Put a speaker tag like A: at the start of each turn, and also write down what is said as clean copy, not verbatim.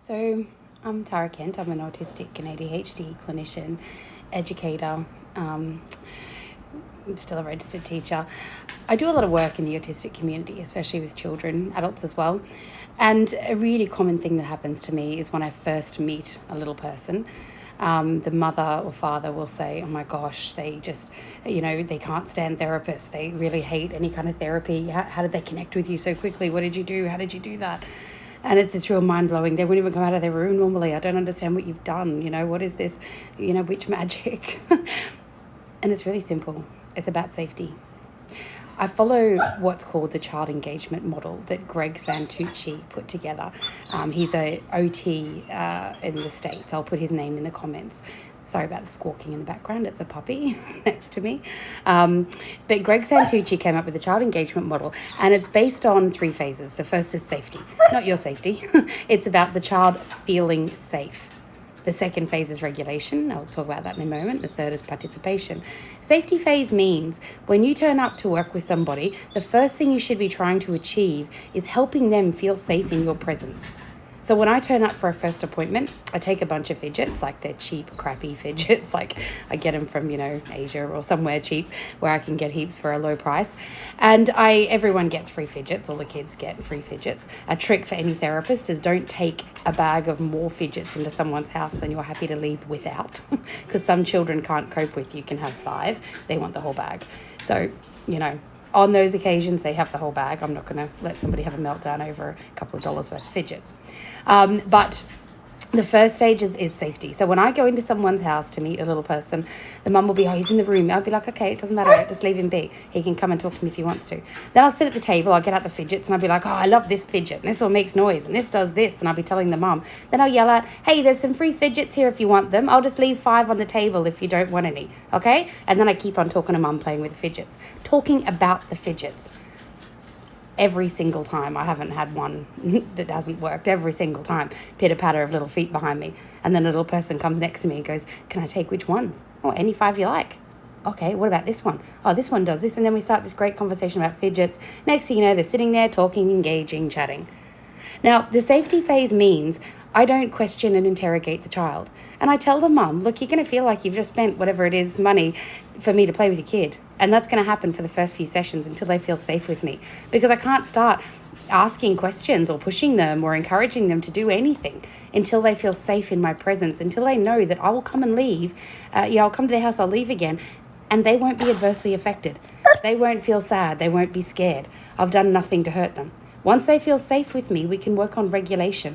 A: So I'm Tara Kent. I'm an autistic and ADHD clinician, educator. I'm still a registered teacher. I do a lot of work in the autistic community, especially with children, adults as well. And a really common thing that happens to me is when I first meet a little person, the mother or father will say, oh my gosh, they just, they can't stand therapists. They really hate any kind of therapy. How did they connect with you so quickly? What did you do? How did you do that? And it's just real mind-blowing. They wouldn't even come out of their room normally. I don't understand what you've done. What is this, witch magic? And it's really simple. It's about safety. I follow what's called the child engagement model that Greg Santucci put together. He's a OT in the States. I'll put his name in the comments. Sorry about the squawking in the background. It's a puppy next to me. But Greg Santucci came up with the child engagement model, and it's based on 3 phases. The first is safety, not your safety. It's about the child feeling safe. The second phase is regulation. I'll talk about that in a moment. The third is participation. Safety phase means when you turn up to work with somebody, the first thing you should be trying to achieve is helping them feel safe in your presence. So when I turn up for a first appointment, I take a bunch of fidgets, like they're cheap, crappy fidgets. Like I get them from, Asia or somewhere cheap where I can get heaps for a low price. And everyone gets free fidgets. All the kids get free fidgets. A trick for any therapist is don't take a bag of more fidgets into someone's house than you're happy to leave without. Because some children can't cope with, you can have 5. They want the whole bag. So, on those occasions, they have the whole bag. I'm not going to let somebody have a meltdown over a couple of dollars worth of fidgets. But the first stage is safety. So when I go into someone's house to meet a little person, the mum will be, he's in the room. I'll be like, okay, it doesn't matter. Just leave him be. He can come and talk to me if he wants to. Then I'll sit at the table. I'll get out the fidgets and I'll be like, I love this fidget. And this one makes noise and this does this. And I'll be telling the mum. Then I'll yell out, hey, there's some free fidgets here if you want them. I'll just leave 5 on the table if you don't want any. Okay? And then I keep on talking to mum playing with the fidgets. Talking about the fidgets. Every single time. I haven't had one that hasn't worked. Every single time. Pitter patter of little feet behind me. And then a little person comes next to me and goes, can I take which ones? Oh, any 5 you like. Okay, what about this one? Oh, this one does this. And then we start this great conversation about fidgets. Next thing you know, they're sitting there talking, engaging, chatting. Now, the safety phase means I don't question and interrogate the child. And I tell the mum, look, you're going to feel like you've just spent whatever it is, money, for me to play with your kid. And that's going to happen for the first few sessions until they feel safe with me. Because I can't start asking questions or pushing them or encouraging them to do anything until they feel safe in my presence, until they know that I will come and leave. I'll come to their house, I'll leave again, and they won't be adversely affected. They won't feel sad. They won't be scared. I've done nothing to hurt them. Once they feel safe with me, we can work on regulation.